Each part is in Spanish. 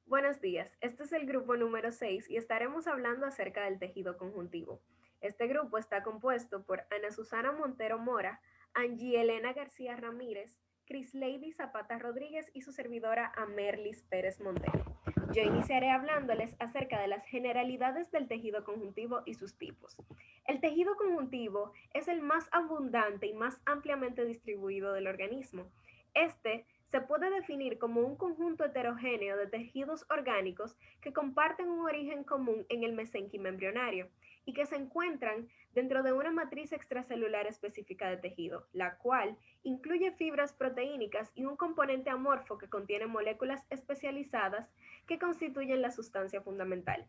Buenos días, este es el grupo número 6 y estaremos hablando acerca del tejido conjuntivo. Este grupo está compuesto por Ana Susana Montero Mora, Angie Elena García Ramírez, Chris Lady Zapata Rodríguez y su servidora Amerlis Pérez Montero. Yo iniciaré hablándoles acerca de las generalidades del tejido conjuntivo y sus tipos. El tejido conjuntivo es el más abundante y más ampliamente distribuido del organismo. Este se puede definir como un conjunto heterogéneo de tejidos orgánicos que comparten un origen común en el mesénquima embrionario y que se encuentran dentro de una matriz extracelular específica de tejido, la cual incluye fibras proteínicas y un componente amorfo que contiene moléculas especializadas que constituyen la sustancia fundamental.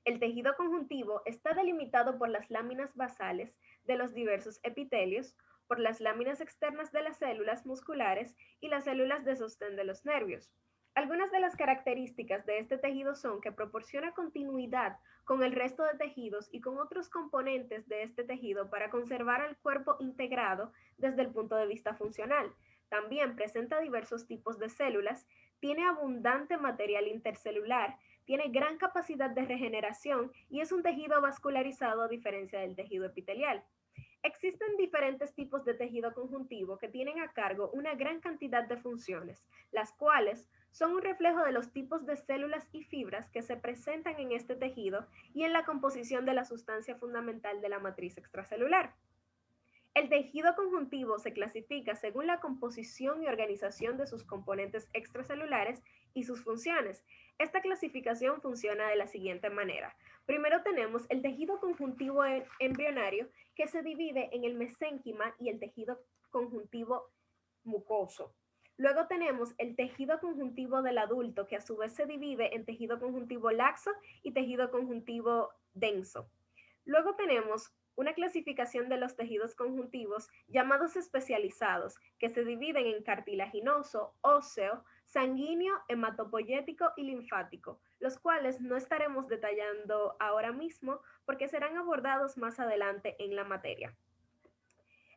El tejido conjuntivo está delimitado por las láminas basales de los diversos epitelios, por las láminas externas de las células musculares y las células de sostén de los nervios. Algunas de las características de este tejido son que proporciona continuidad con el resto de tejidos y con otros componentes de este tejido para conservar al cuerpo integrado desde el punto de vista funcional. También presenta diversos tipos de células, tiene abundante material intercelular, tiene gran capacidad de regeneración y es un tejido vascularizado a diferencia del tejido epitelial. Existen diferentes tipos de tejido conjuntivo que tienen a cargo una gran cantidad de funciones, las cuales son un reflejo de los tipos de células y fibras que se presentan en este tejido y en la composición de la sustancia fundamental de la matriz extracelular. El tejido conjuntivo se clasifica según la composición y organización de sus componentes extracelulares y sus funciones. Esta clasificación funciona de la siguiente manera. Primero tenemos el tejido conjuntivo embrionario que se divide en el mesénquima y el tejido conjuntivo mucoso. Luego tenemos el tejido conjuntivo del adulto que a su vez se divide en tejido conjuntivo laxo y tejido conjuntivo denso. Luego tenemos una clasificación de los tejidos conjuntivos llamados especializados, que se dividen en cartilaginoso, óseo, sanguíneo, hematopoyético y linfático, los cuales no estaremos detallando ahora mismo porque serán abordados más adelante en la materia.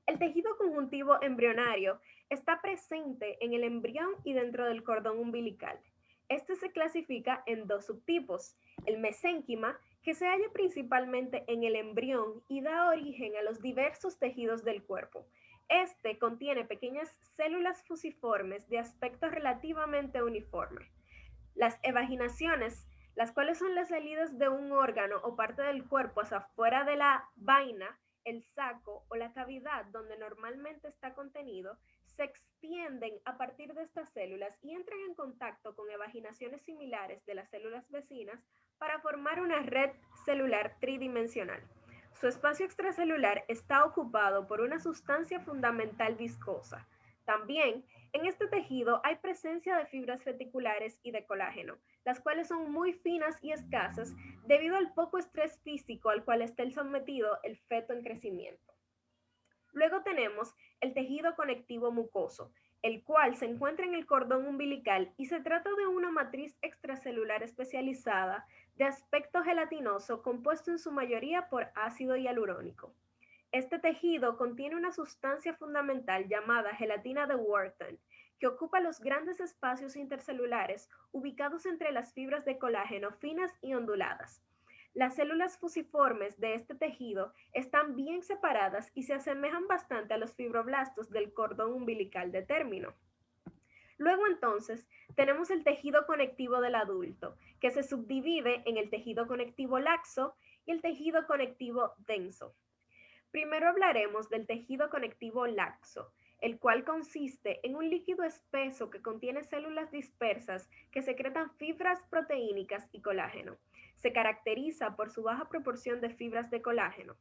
El tejido conjuntivo embrionario está presente en el embrión y dentro del cordón umbilical. Este se clasifica en dos subtipos, el mesénquima, que se halla principalmente en el embrión y da origen a los diversos tejidos del cuerpo. Este contiene pequeñas células fusiformes de aspecto relativamente uniforme. Las evaginaciones, las cuales son las salidas de un órgano o parte del cuerpo hacia afuera de la vaina, el saco o la cavidad donde normalmente está contenido, se extienden a partir de estas células y entran en contacto con evaginaciones similares de las células vecinas para formar una red celular tridimensional. Su espacio extracelular está ocupado por una sustancia fundamental viscosa. También en este tejido hay presencia de fibras reticulares y de colágeno, las cuales son muy finas y escasas debido al poco estrés físico al cual está sometido el feto en crecimiento. Luego tenemos el tejido conectivo mucoso, el cual se encuentra en el cordón umbilical y se trata de una matriz extracelular especializada de aspecto gelatinoso compuesto en su mayoría por ácido hialurónico. Este tejido contiene una sustancia fundamental llamada gelatina de Wharton, que ocupa los grandes espacios intercelulares ubicados entre las fibras de colágeno finas y onduladas. Las células fusiformes de este tejido están bien separadas y se asemejan bastante a los fibroblastos del cordón umbilical de término. Luego entonces tenemos el tejido conectivo del adulto, que se subdivide en el tejido conectivo laxo y el tejido conectivo denso. Primero hablaremos del tejido conectivo laxo, el cual consiste en un líquido espeso que contiene células dispersas que secretan fibras proteínicas y colágeno. Se caracteriza por su baja proporción de fibras de colágeno.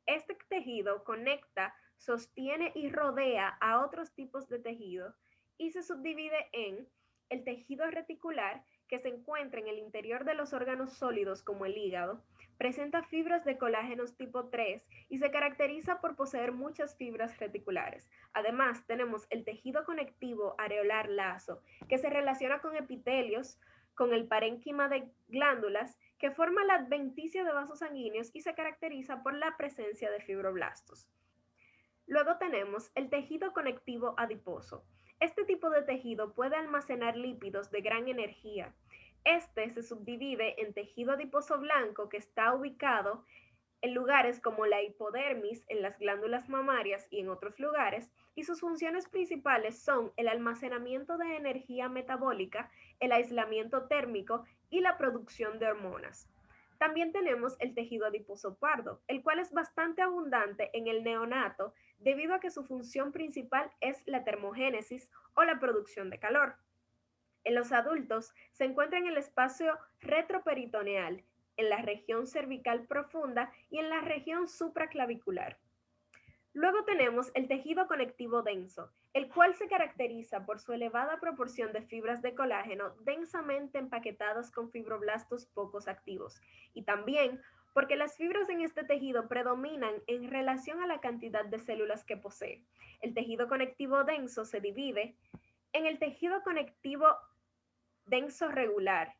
Este tejido conecta, sostiene y rodea a otros tipos de tejido y se subdivide en el tejido reticular, que se encuentra en el interior de los órganos sólidos como el hígado, presenta fibras de colágenos tipo 3 y se caracteriza por poseer muchas fibras reticulares. Además, tenemos el tejido conectivo areolar laso, que se relaciona con epitelios, con el parénquima de glándulas, que forma la adventicia de vasos sanguíneos y se caracteriza por la presencia de fibroblastos. Luego tenemos el tejido conectivo adiposo. Este tipo de tejido puede almacenar lípidos de gran energía. Este se subdivide en tejido adiposo blanco que está ubicado en lugares como la hipodermis, en las glándulas mamarias y en otros lugares, y sus funciones principales son el almacenamiento de energía metabólica, el aislamiento térmico y la producción de hormonas. También tenemos el tejido adiposo pardo, el cual es bastante abundante en el neonato debido a que su función principal es la termogénesis o la producción de calor. En los adultos se encuentra en el espacio retroperitoneal, en la región cervical profunda y en la región supraclavicular. Luego tenemos el tejido conectivo denso, el cual se caracteriza por su elevada proporción de fibras de colágeno densamente empaquetadas con fibroblastos pocos activos, y también porque las fibras en este tejido predominan en relación a la cantidad de células que posee. El tejido conectivo denso se divide en el tejido conectivo denso regular,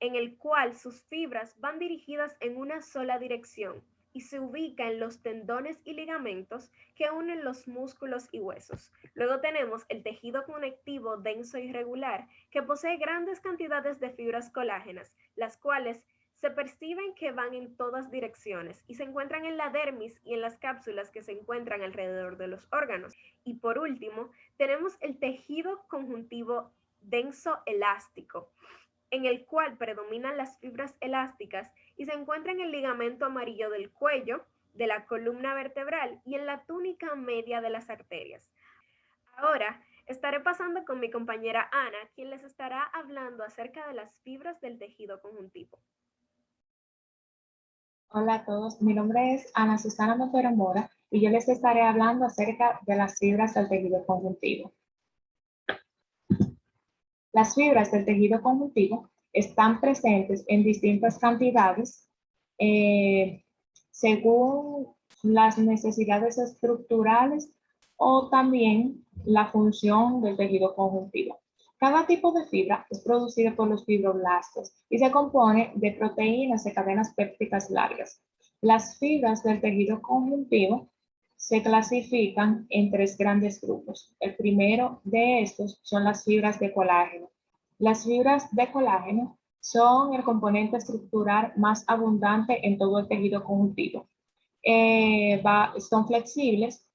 en el cual sus fibras van dirigidas en una sola dirección y se ubica en los tendones y ligamentos que unen los músculos y huesos. Luego tenemos el tejido conectivo denso y regular, que posee grandes cantidades de fibras colágenas, las cuales se perciben que van en todas direcciones y se encuentran en la dermis y en las cápsulas que se encuentran alrededor de los órganos. Y por último, tenemos el tejido conjuntivo denso elástico, en el cual predominan las fibras elásticas y se encuentra en el ligamento amarillo del cuello, de la columna vertebral y en la túnica media de las arterias. Ahora estaré pasando con mi compañera Ana, quien les estará hablando acerca de las fibras del tejido conjuntivo. Hola a todos, mi nombre es Ana Susana Montero Mora y yo les estaré hablando acerca de las fibras del tejido conjuntivo. Las fibras del tejido conjuntivo están presentes en distintas cantidades según las necesidades estructurales o también la función del tejido conjuntivo. Cada tipo de fibra es producido por los fibroblastos y se compone de proteínas de cadenas péptidas largas. Las fibras del tejido conjuntivo se clasifican en tres grandes grupos. El primero de estos son las fibras de colágeno. Las fibras de colágeno son el componente estructural más abundante en todo el tejido conjuntivo. Son flexibles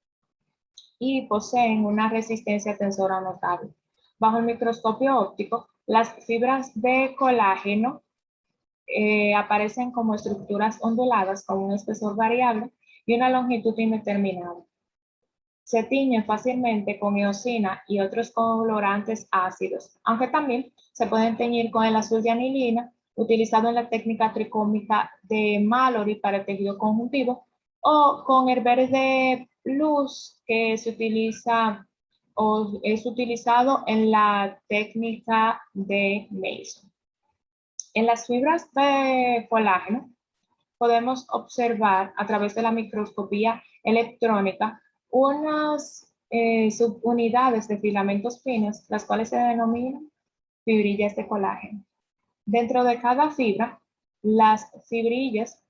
y poseen una resistencia tensora notable. Bajo el microscopio óptico, las fibras de colágeno aparecen como estructuras onduladas con un espesor variable y una longitud indeterminada. Se tiñen fácilmente con eosina y otros colorantes ácidos, aunque también se pueden teñir con el azul de anilina, utilizado en la técnica tricómica de Mallory para el tejido conjuntivo, o con el verde luz que se utiliza o es utilizado en la técnica de Mason. En las fibras de colágeno podemos observar a través de la microscopía electrónica unas subunidades de filamentos finos, las cuales se denominan fibrillas de colágeno. Dentro de cada fibra, las fibrillas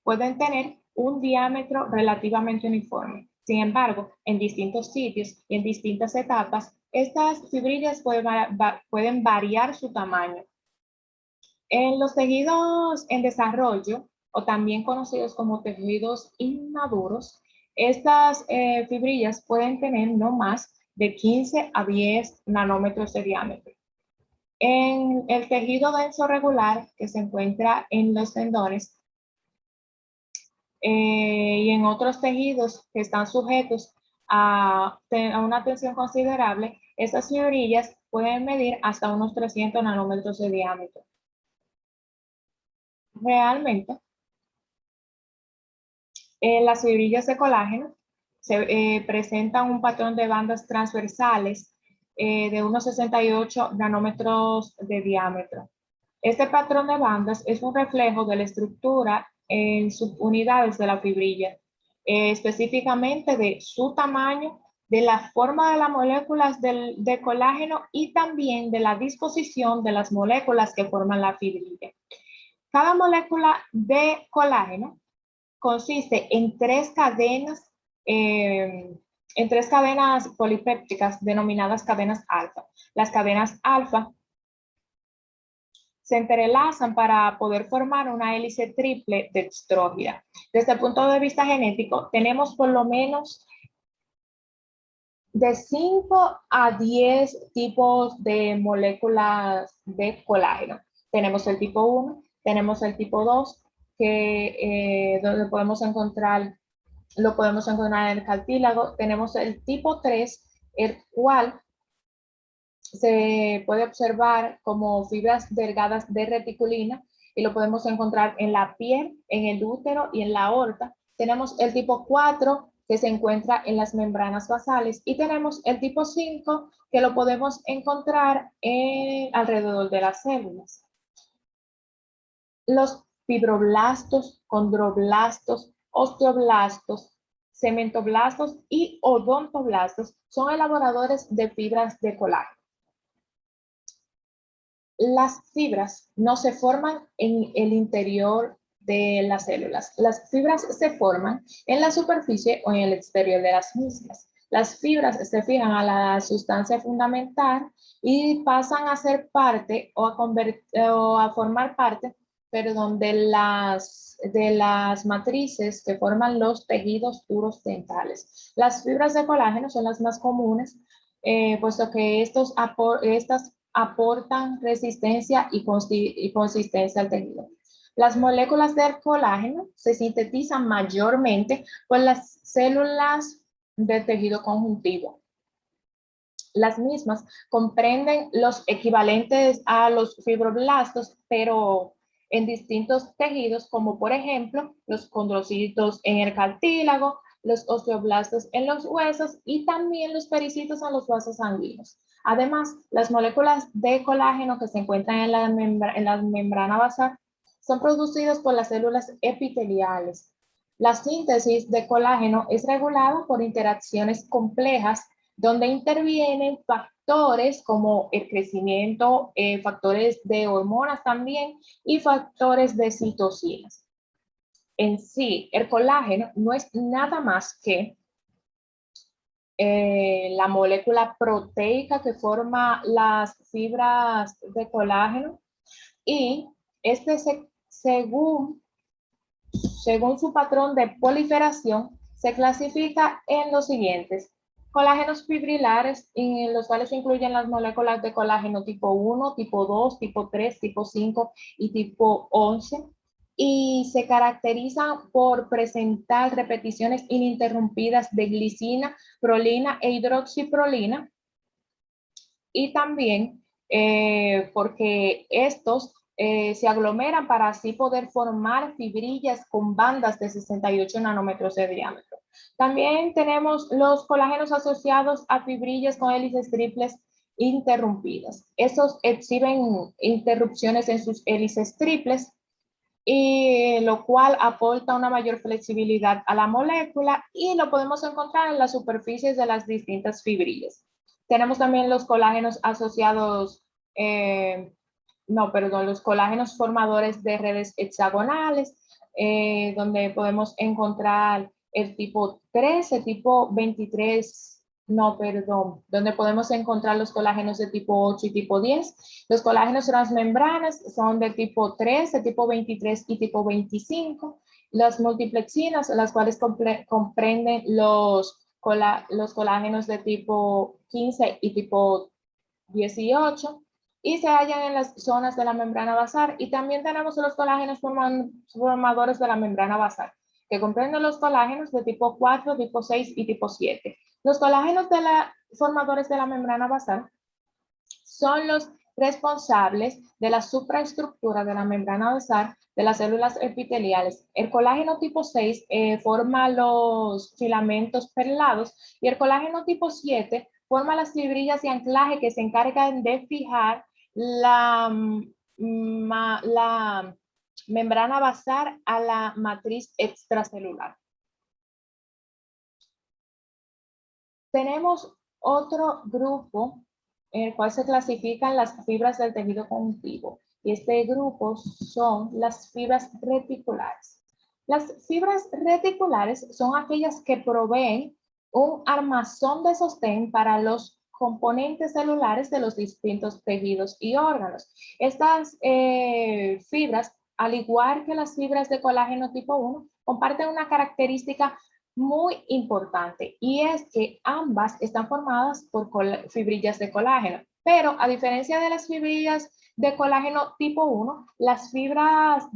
pueden tener un diámetro relativamente uniforme. Sin embargo, en distintos sitios y en distintas etapas, estas fibrillas pueden variar su tamaño. En los tejidos en desarrollo, o también conocidos como tejidos inmaduros, estas fibrillas pueden tener no más de 15 a 10 nanómetros de diámetro. En el tejido denso regular, que se encuentra en los tendones, y en otros tejidos que están sujetos a una tensión considerable, estas fibrillas pueden medir hasta unos 300 nanómetros de diámetro. Realmente, las fibrillas de colágeno presentan un patrón de bandas transversales de unos 68 nanómetros de diámetro. Este patrón de bandas es un reflejo de la estructura en subunidades de la fibrilla, específicamente de su tamaño, de la forma de las moléculas de colágeno y también de la disposición de las moléculas que forman la fibrilla. Cada molécula de colágeno consiste en tres cadenas en 3 cadenas polipépticas denominadas cadenas alfa. Las cadenas alfa se entrelazan para poder formar una hélice triple dextrógira. Desde el punto de vista genético, tenemos por lo menos de 5 a 10 tipos de moléculas de colágeno. Tenemos el tipo 1, tenemos el tipo 2, donde podemos encontrar, lo podemos encontrar en el cartílago. Tenemos el tipo 3, el cual se puede observar como fibras delgadas de reticulina y lo podemos encontrar en la piel, en el útero y en la aorta. Tenemos el tipo 4 que se encuentra en las membranas basales y tenemos el tipo 5 que lo podemos encontrar alrededor de las células. Los fibroblastos, condroblastos, osteoblastos, cementoblastos y odontoblastos son elaboradores de fibras de colágeno. Las fibras no se forman en el interior de las células. Las fibras se forman en la superficie o en el exterior de las mismas. Las fibras se fijan a la sustancia fundamental y pasan a ser parte o a formar parte, perdón, de las matrices que forman los tejidos duros dentales. Las fibras de colágeno son las más comunes, puesto que estas aportan resistencia y consistencia al tejido. Las moléculas del colágeno se sintetizan mayormente por las células del tejido conjuntivo. Las mismas comprenden los equivalentes a los fibroblastos, pero en distintos tejidos, como por ejemplo los condrocitos en el cartílago, los osteoblastos en los huesos y también los pericitos en los vasos sanguíneos. Además, las moléculas de colágeno que se encuentran en la membrana basal son producidas por las células epiteliales. La síntesis de colágeno es regulada por interacciones complejas donde intervienen factores como el crecimiento, factores de hormonas también y factores de citocinas. En sí, el colágeno no es nada más que la molécula proteica que forma las fibras de colágeno y según su patrón de proliferación se clasifica en los siguientes: colágenos fibrilares, en los cuales se incluyen las moléculas de colágeno tipo 1, tipo 2, tipo 3, tipo 5 y tipo 11, y se caracterizan por presentar repeticiones ininterrumpidas de glicina, prolina e hidroxiprolina, y también porque estos se aglomeran para así poder formar fibrillas con bandas de 68 nanómetros de diámetro. También tenemos los colágenos asociados a fibrillas con hélices triples interrumpidas. Estos exhiben interrupciones en sus hélices triples, y lo cual aporta una mayor flexibilidad a la molécula y lo podemos encontrar en las superficies de las distintas fibrillas. Tenemos también los colágenos asociados, los colágenos formadores de redes hexagonales, donde podemos encontrar el tipo 3, el tipo 23, donde podemos encontrar los colágenos de tipo 8 y tipo 10. Los colágenos transmembranas son de tipo 3, de tipo 23 y tipo 25. Las multiplexinas, las cuales comprenden los colágenos de tipo 15 y tipo 18, y se hallan en las zonas de la membrana basal. Y también tenemos los colágenos formadores de la membrana basal, que comprenden los colágenos de tipo 4, tipo 6 y tipo 7. Los colágenos formadores de la membrana basal son los responsables de la supraestructura de la membrana basal de las células epiteliales. El colágeno tipo 6 forma los filamentos perlados y el colágeno tipo 7 forma las fibrillas de anclaje que se encargan de fijar la membrana basal a la matriz extracelular. Tenemos otro grupo en el cual se clasifican las fibras del tejido conjuntivo, y este grupo son las fibras reticulares. Las fibras reticulares son aquellas que proveen un armazón de sostén para los componentes celulares de los distintos tejidos y órganos. Estas fibras, al igual que las fibras de colágeno tipo 1, comparten una característica muy importante y es que ambas están formadas por fibrillas de colágeno. Pero a diferencia de las fibrillas de colágeno tipo 1, las fibras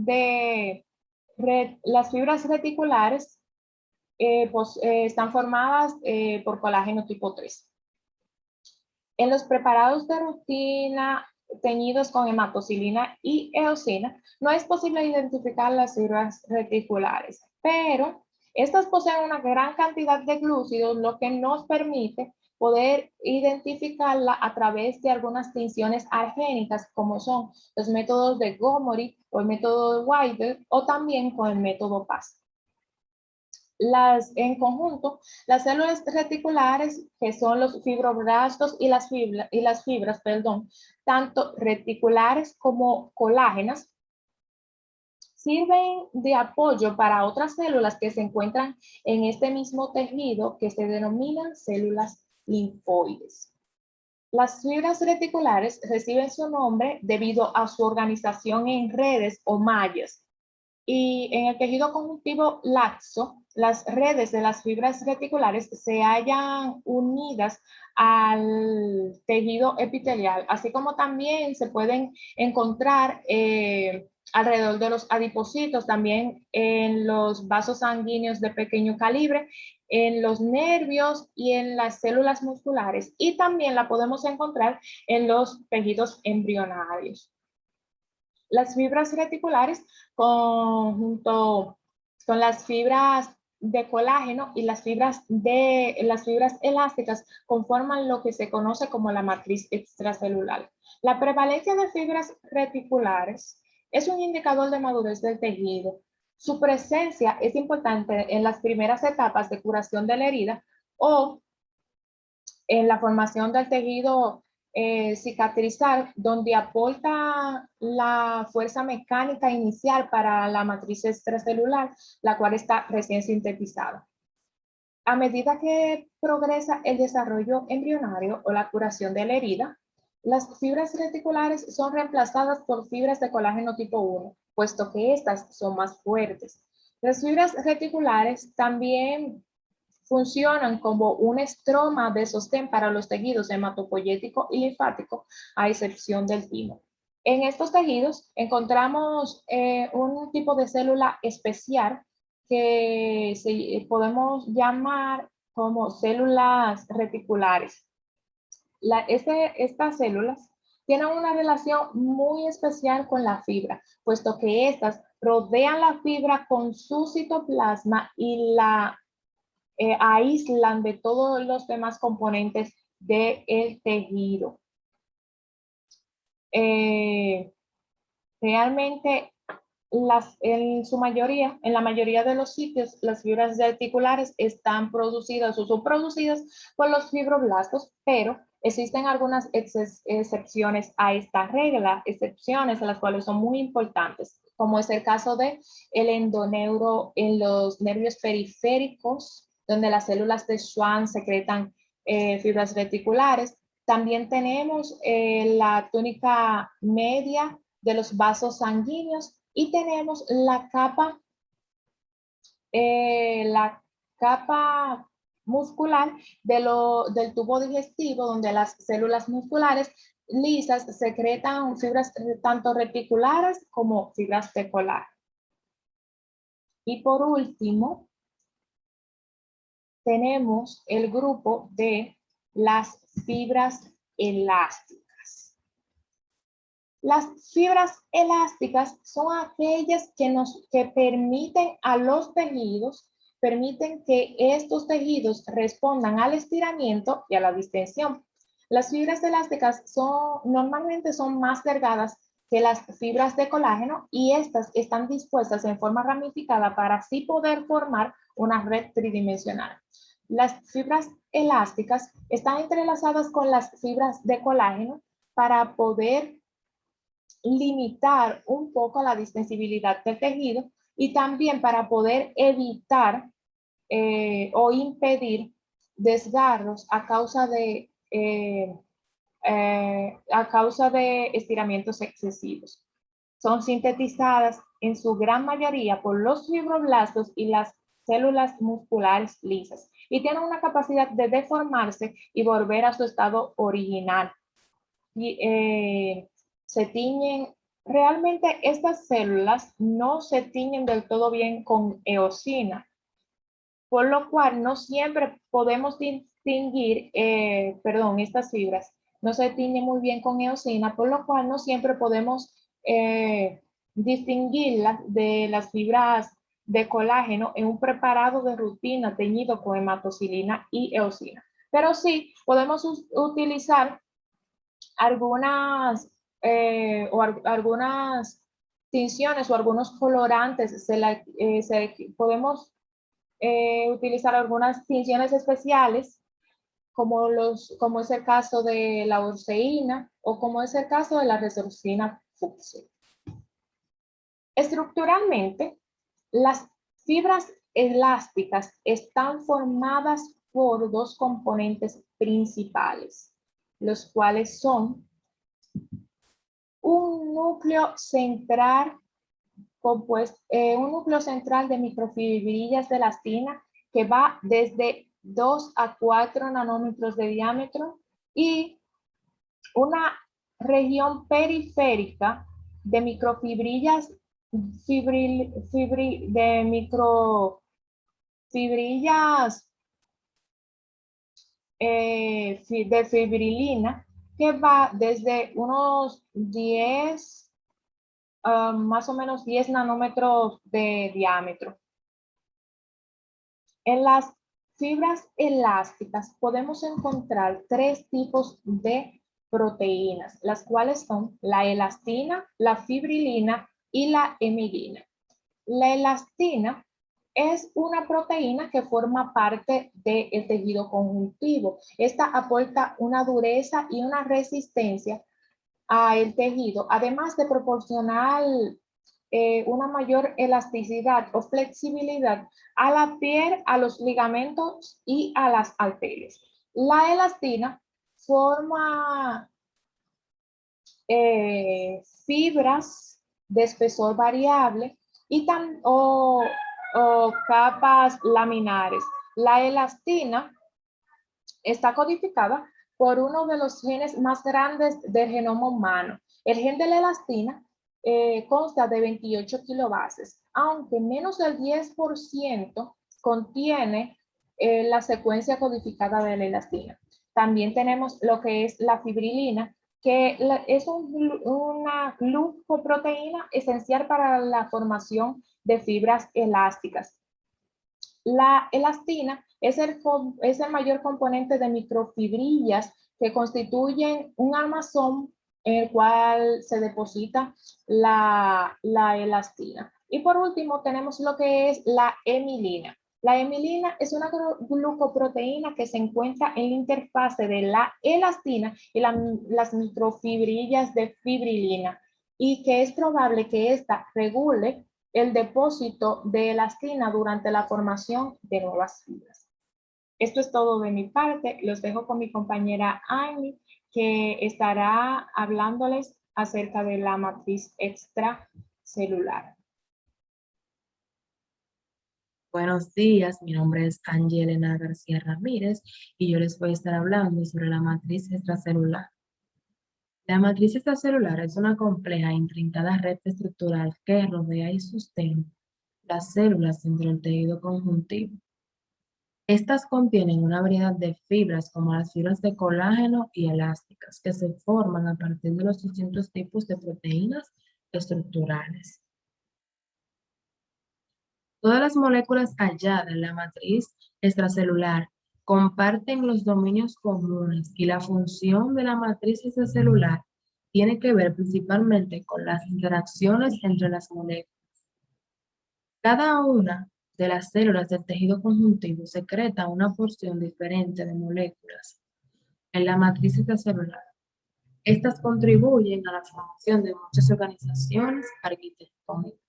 reticulares están formadas por colágeno tipo 3. En los preparados de rutina teñidos con hematocilina y eosina, no es posible identificar las fibras reticulares, pero estas poseen una gran cantidad de glúcidos, lo que nos permite poder identificarla a través de algunas tinciones argénicas, como son los métodos de Gomori o el método de Wilder, o también con el método PAS. En conjunto, las células reticulares, que son los fibroblastos y las fibras, tanto reticulares como colágenas, sirven de apoyo para otras células que se encuentran en este mismo tejido que se denominan células linfoides. Las fibras reticulares reciben su nombre debido a su organización en redes o mallas. Y en el tejido conjuntivo laxo, las redes de las fibras reticulares se hallan unidas al tejido epitelial, así como también se pueden encontrar alrededor de los adipocitos, también en los vasos sanguíneos de pequeño calibre, en los nervios y en las células musculares, y también la podemos encontrar en los tejidos embrionarios. Las fibras reticulares, junto con las fibras de colágeno y las fibras elásticas, conforman lo que se conoce como la matriz extracelular. La prevalencia de fibras reticulares es un indicador de madurez del tejido. Su presencia es importante en las primeras etapas de curación de la herida o en la formación del tejido cicatrizar, donde aporta la fuerza mecánica inicial para la matriz extracelular, la cual está recién sintetizada. A medida que progresa el desarrollo embrionario o la curación de la herida, las fibras reticulares son reemplazadas por fibras de colágeno tipo 1, puesto que estas son más fuertes. Las fibras reticulares también funcionan como un estroma de sostén para los tejidos hematopoyético y linfático, a excepción del timo. En estos tejidos encontramos un tipo de célula especial que podemos llamar como células reticulares. Estas células tienen una relación muy especial con la fibra, puesto que estas rodean la fibra con su citoplasma y la aíslan de todos los demás componentes del tejido. Realmente, en la mayoría de los sitios, las fibras reticulares están producidas o son producidas por los fibroblastos, pero existen algunas excepciones a esta regla, excepciones a las cuales son muy importantes, como es el caso de el endoneuro en los nervios periféricos, donde las células de Schwann secretan fibras reticulares. También tenemos la túnica media de los vasos sanguíneos y tenemos la capa muscular del tubo digestivo, donde las células musculares lisas secretan fibras tanto reticulares como fibras de colágeno. Y por último, tenemos el grupo de las fibras elásticas. Las fibras elásticas son aquellas que permiten a los tejidos, permiten que estos tejidos respondan al estiramiento y a la distensión. Las fibras elásticas normalmente son más delgadas que las fibras de colágeno y estas están dispuestas en forma ramificada para así poder formar una red tridimensional. Las fibras elásticas están entrelazadas con las fibras de colágeno para poder limitar un poco la distensibilidad del tejido y también para poder evitar o impedir desgarros a causa de estiramientos excesivos. Son sintetizadas en su gran mayoría por los fibroblastos y las células musculares lisas y tienen una capacidad de deformarse y volver a su estado original. Y se tiñen, realmente estas células no se tiñen del todo bien con eosina, por lo cual no siempre podemos distinguir, estas fibras no se tiñen muy bien con eosina, por lo cual no siempre podemos distinguirlas de las fibras de colágeno en un preparado de rutina teñido con hematocilina y eosina. Pero sí podemos utilizar algunas, algunas tinciones o algunos colorantes, podemos utilizar algunas tinciones especiales, como es el caso de la urceína o como es el caso de la resorcina fucsia. Estructuralmente, las fibras elásticas están formadas por dos componentes principales, los cuales son un núcleo central un núcleo central de microfibrillas de elastina que va desde 2 a 4 nanómetros de diámetro y una región periférica de microfibrillas de microfibrillas de fibrilina que va desde unos 10 más o menos 10 nanómetros de diámetro. En las fibras elásticas podemos encontrar tres tipos de proteínas, las cuales son la elastina, la fibrilina y la hemidina. La elastina es una proteína que forma parte del tejido conjuntivo. Esta aporta una dureza y una resistencia al tejido, además de proporcionar una mayor elasticidad o flexibilidad a la piel, a los ligamentos y a las arterias. La elastina forma fibras de espesor variable y o capas laminares. La elastina está codificada por uno de los genes más grandes del genoma humano. El gen de la elastina consta de 28 kilobases, aunque menos del 10% contiene la secuencia codificada de la elastina. También tenemos lo que es la fibrilina, que es una glucoproteína esencial para la formación de fibras elásticas. La elastina es el mayor componente de microfibrillas que constituyen un armazón en el cual se deposita la elastina. Y por último tenemos lo que es la hemilina. La hemilina es una glucoproteína que se encuentra en la interfase de la elastina y las microfibrillas de fibrilina y que es probable que ésta regule el depósito de elastina durante la formación de nuevas fibras. Esto es todo de mi parte. Los dejo con mi compañera Amy, que estará hablándoles acerca de la matriz extracelular. Buenos días, mi nombre es Angie Elena García Ramírez y yo les voy a estar hablando sobre la matriz extracelular. La matriz extracelular es una compleja e intrincada red estructural que rodea y sostiene las células dentro del tejido conjuntivo. Estas contienen una variedad de fibras como las fibras de colágeno y elásticas que se forman a partir de los distintos tipos de proteínas estructurales. Todas las moléculas halladas en la matriz extracelular comparten los dominios comunes y la función de la matriz extracelular tiene que ver principalmente con las interacciones entre las moléculas. Cada una de las células del tejido conjuntivo secreta una porción diferente de moléculas en la matriz extracelular. Estas contribuyen a la formación de muchas organizaciones arquitectónicas.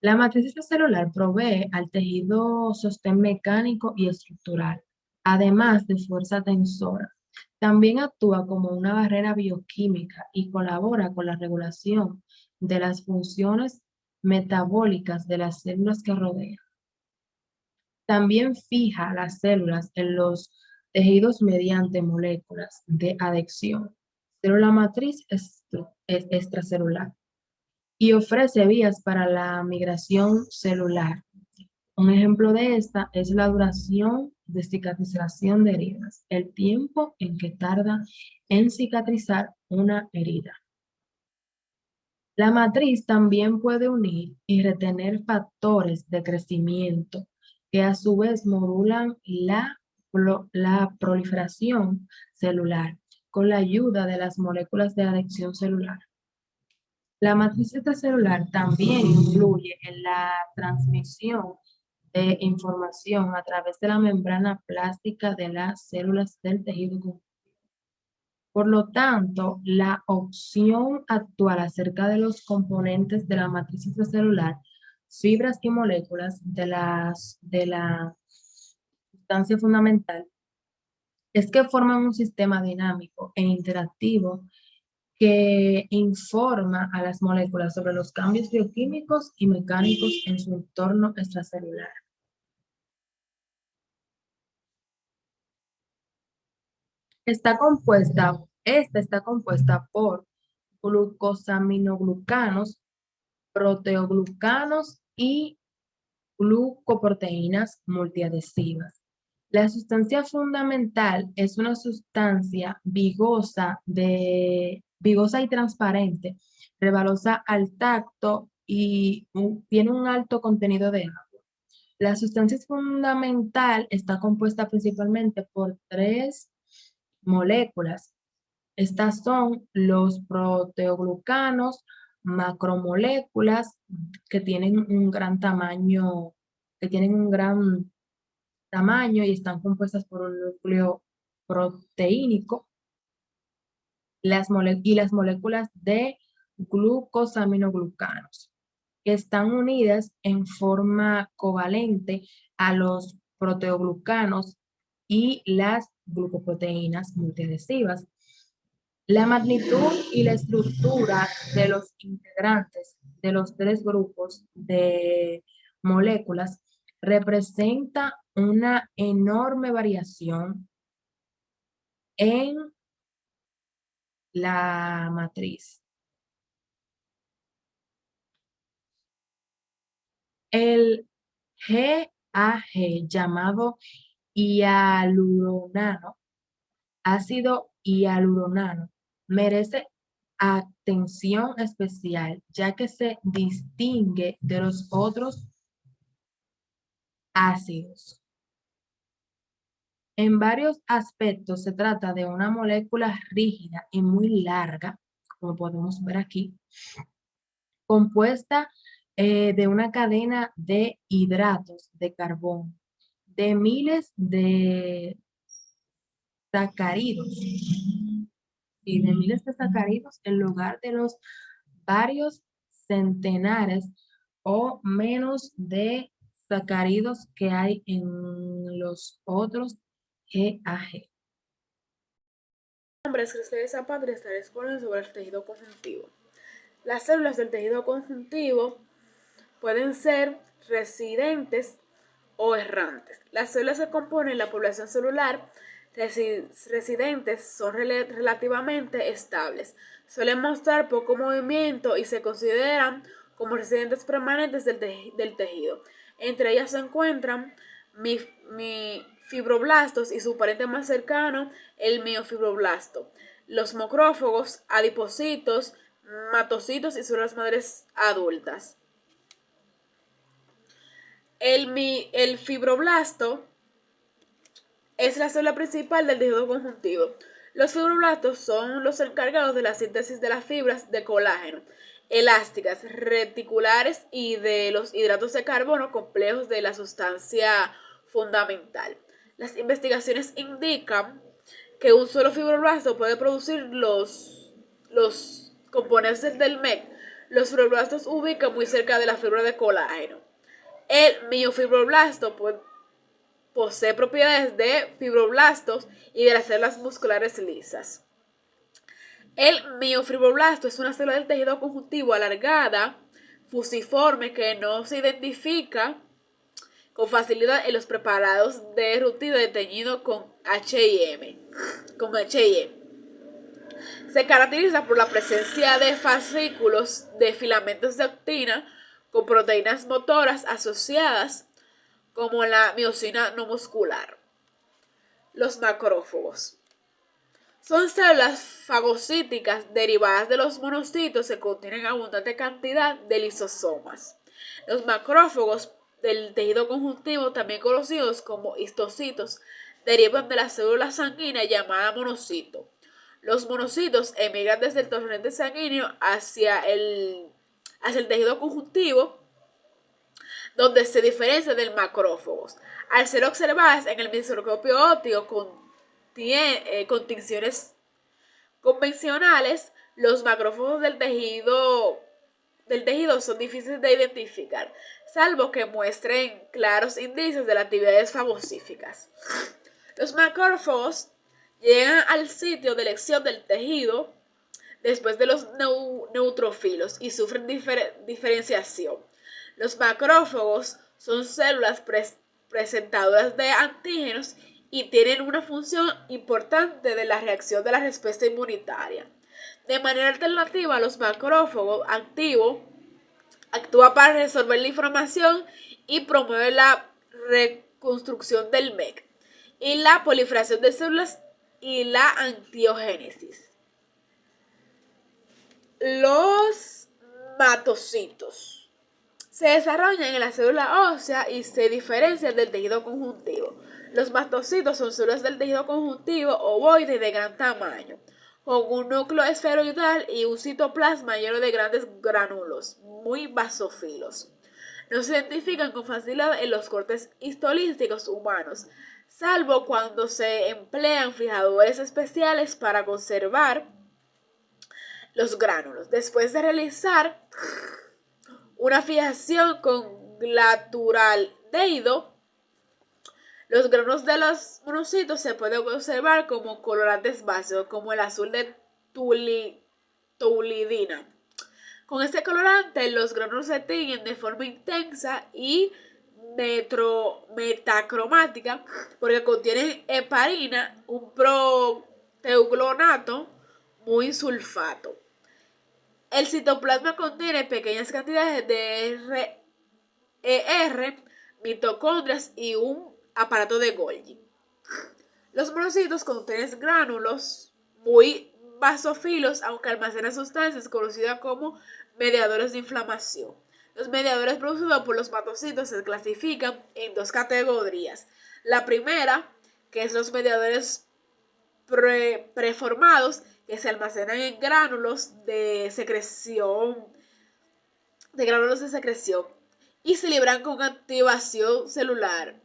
La matriz extracelular provee al tejido sostén mecánico y estructural, además de fuerza tensora. También actúa como una barrera bioquímica y colabora con la regulación de las funciones metabólicas de las células que rodean. También fija las células en los tejidos mediante moléculas de adhesión, célula matriz extracelular, y ofrece vías para la migración celular. Un ejemplo de esta es la duración de cicatrización de heridas, el tiempo en que tarda en cicatrizar una herida. La matriz también puede unir y retener factores de crecimiento que a su vez modulan la proliferación celular con la ayuda de las moléculas de adhesión celular. La matriz extracelular también influye en la transmisión de información a través de la membrana plástica de las células del tejido conjuntivo. Por lo tanto, la opción actual acerca de los componentes de la matriz extracelular, fibras y moléculas de la sustancia fundamental, es que forman un sistema dinámico e interactivo que informa a las moléculas sobre los cambios bioquímicos y mecánicos en su entorno extracelular. Esta está compuesta por glucosaminoglucanos, proteoglucanos y glucoproteínas multiadhesivas. La sustancia fundamental es una sustancia vigosa y transparente, resbalosa al tacto y tiene un alto contenido de agua. La sustancia fundamental está compuesta principalmente por tres moléculas. Estas son los proteoglucanos, macromoléculas que tienen un gran tamaño, que tienen un gran tamaño y están compuestas por un núcleo proteínico, y las moléculas de glucosaminoglucanos, que están unidas en forma covalente a los proteoglucanos y las glucoproteínas multiadhesivas. La magnitud y la estructura de los integrantes de los tres grupos de moléculas representa una enorme variación en la matriz. El GAG, llamado hialuronano, ácido hialuronano, merece atención especial, ya que se distingue de los otros ácidos. En varios aspectos se trata de una molécula rígida y muy larga, como podemos ver aquí, compuesta de una cadena de hidratos de carbono, de miles de sacáridos en lugar de los varios centenares o menos de sacáridos que hay en los otros GAG. Nombres que ustedes sepan de estar exponiendo sobre el tejido conjuntivo. Las células del tejido conjuntivo pueden ser residentes o errantes. Las células que componen la población celular residentes son relativamente estables. Suelen mostrar poco movimiento y se consideran como residentes permanentes del tejido. Entre ellas se encuentran fibroblastos y su pariente más cercano, el miofibroblasto, los macrófagos, adipocitos, matocitos y células madres adultas. El fibroblasto es la célula principal del tejido conjuntivo. Los fibroblastos son los encargados de la síntesis de las fibras de colágeno, elásticas, reticulares y de los hidratos de carbono complejos de la sustancia fundamental. Las investigaciones indican que un solo fibroblasto puede producir los componentes del MEC, Los fibroblastos se ubican muy cerca de la fibra de colágeno. El miofibroblasto posee propiedades de fibroblastos y de las células musculares lisas. El miofibroblasto es una célula del tejido conjuntivo alargada, fusiforme, que no se identifica con facilidad en los preparados de rutina de teñido con H&M. Se caracteriza por la presencia de fascículos de filamentos de actina con proteínas motoras asociadas, como la miosina no muscular. Los macrófagos son células fagocíticas derivadas de los monocitos que contienen abundante cantidad de lisosomas. Los macrófagos del tejido conjuntivo, también conocidos como histocitos, derivan de la célula sanguínea llamada monocito. Los monocitos emigran desde el torrente sanguíneo hacia el tejido conjuntivo, donde se diferencia del macrófagos. Al ser observadas en el microscopio óptico con tinciones convencionales, los macrófagos del tejido son difíciles de identificar, salvo que muestren claros indicios de las actividades fagocíficas. Los macrófagos llegan al sitio de elección del tejido después de los neutrófilos y sufren diferenciación. Los macrófagos son células presentadoras de antígenos y tienen una función importante de la reacción de la respuesta inmunitaria. De manera alternativa, los macrófagos actúa para resolver la inflamación y promueve la reconstrucción del MEC y la proliferación de células y la angiogénesis. Los matocitos se desarrollan en la célula ósea y se diferencian del tejido conjuntivo. Los mastocitos son células del tejido conjuntivo ovoide de gran tamaño, con un núcleo esferoidal y un citoplasma lleno de grandes gránulos, muy basófilos. No se identifican con facilidad en los cortes histolísticos humanos, salvo cuando se emplean fijadores especiales para conservar los gránulos. Después de realizar una fijación con glutaraldehído, los granos de los monocitos se pueden observar como colorantes básicos, como el azul de toluidina. Con este colorante, los granos se tiñen de forma intensa y metacromática porque contienen heparina, un proteoglonato muy sulfato. El citoplasma contiene pequeñas cantidades de mitocondrias y un aparato de Golgi. Los monocitos contienen gránulos muy basófilos, aunque almacenan sustancias conocidas como mediadores de inflamación. Los mediadores producidos por los matocitos se clasifican en dos categorías. La primera, que es los mediadores preformados, que se almacenan en gránulos de secreción y se libran con activación celular.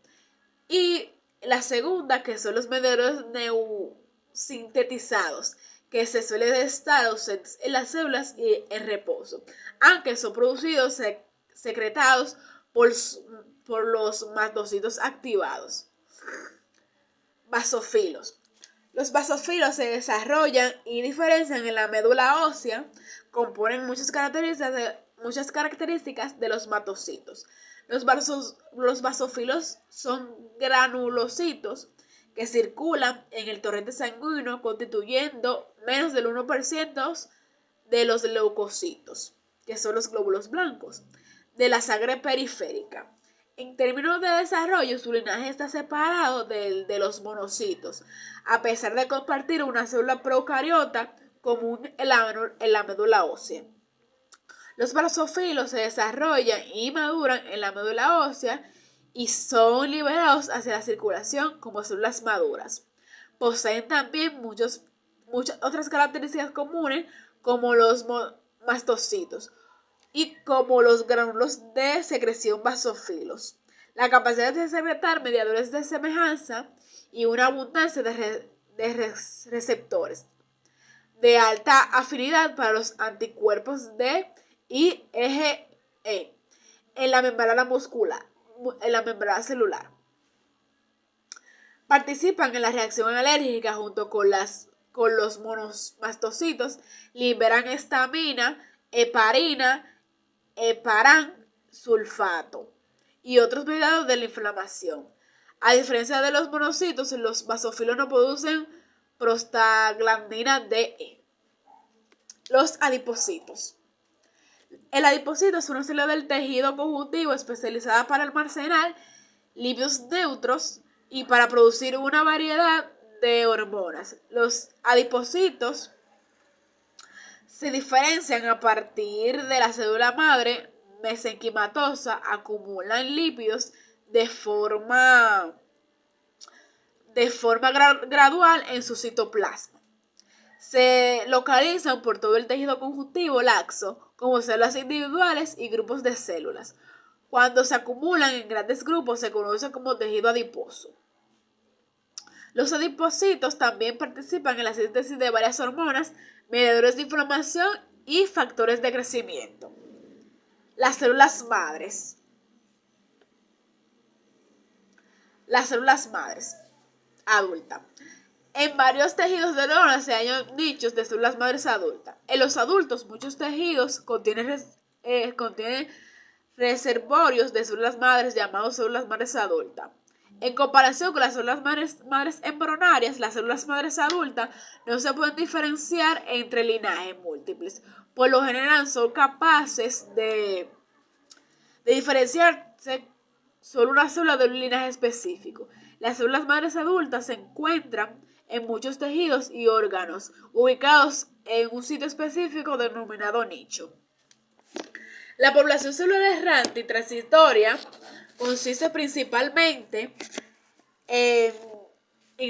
Y la segunda, que son los mediadores neosintetizados, que se suelen estar ausentes en las células y en reposo, aunque son producidos secretados por los mastocitos activados. Basófilos. Los basófilos se desarrollan y diferencian en la médula ósea, componen muchas características de los matocitos. Los basófilos son granulocitos que circulan en el torrente sanguíneo, constituyendo menos del 1% de los leucocitos, que son los glóbulos blancos, de la sangre periférica. En términos de desarrollo, su linaje está separado del de los monocitos, a pesar de compartir una célula procariota común en la médula ósea. Los basófilos se desarrollan y maduran en la médula ósea y son liberados hacia la circulación como células maduras. Poseen también muchas otras características comunes como los mastocitos y como los gránulos de secreción basófilos. La capacidad de secretar mediadores de semejanza y una abundancia de receptores de alta afinidad para los anticuerpos de y eje E en la membrana muscular, en la membrana celular. Participan en la reacción alérgica junto con los monomastocitos, liberan histamina, heparina, heparan sulfato y otros mediadores de la inflamación. A diferencia de los monocitos, los basófilos no producen prostaglandina DE. Los adipocitos. El adipocito es una célula del tejido conjuntivo especializada para almacenar lípidos neutros y para producir una variedad de hormonas. Los adipocitos se diferencian a partir de la célula madre mesenquimatosa, acumulan lípidos de forma gradual en su citoplasma. Se localizan por todo el tejido conjuntivo laxo, como células individuales y grupos de células. Cuando se acumulan en grandes grupos se conoce como tejido adiposo. Los adipocitos también participan en la síntesis de varias hormonas, mediadores de inflamación y factores de crecimiento. Las células madres. Las células madres adultas. En varios tejidos de neuronas se hallan nichos de células madres adultas. En los adultos, muchos tejidos contienen reservorios de células madres llamados células madres adultas. En comparación con las células madres embrionarias, las células madres adultas no se pueden diferenciar entre linajes múltiples. Por lo general son capaces de diferenciarse solo una célula de un linaje específico. Las células madres adultas se encuentran en muchos tejidos y órganos, ubicados en un sitio específico denominado nicho. La población celular errante y transitoria consiste principalmente en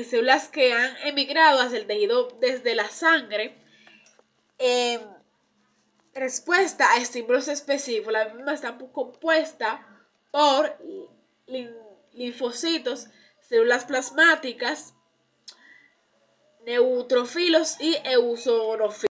células que han emigrado hacia el tejido desde la sangre en respuesta a estímulos específicos. Las mismas están compuestas por linfocitos, células plasmáticas, neutrófilos y eosinófilos.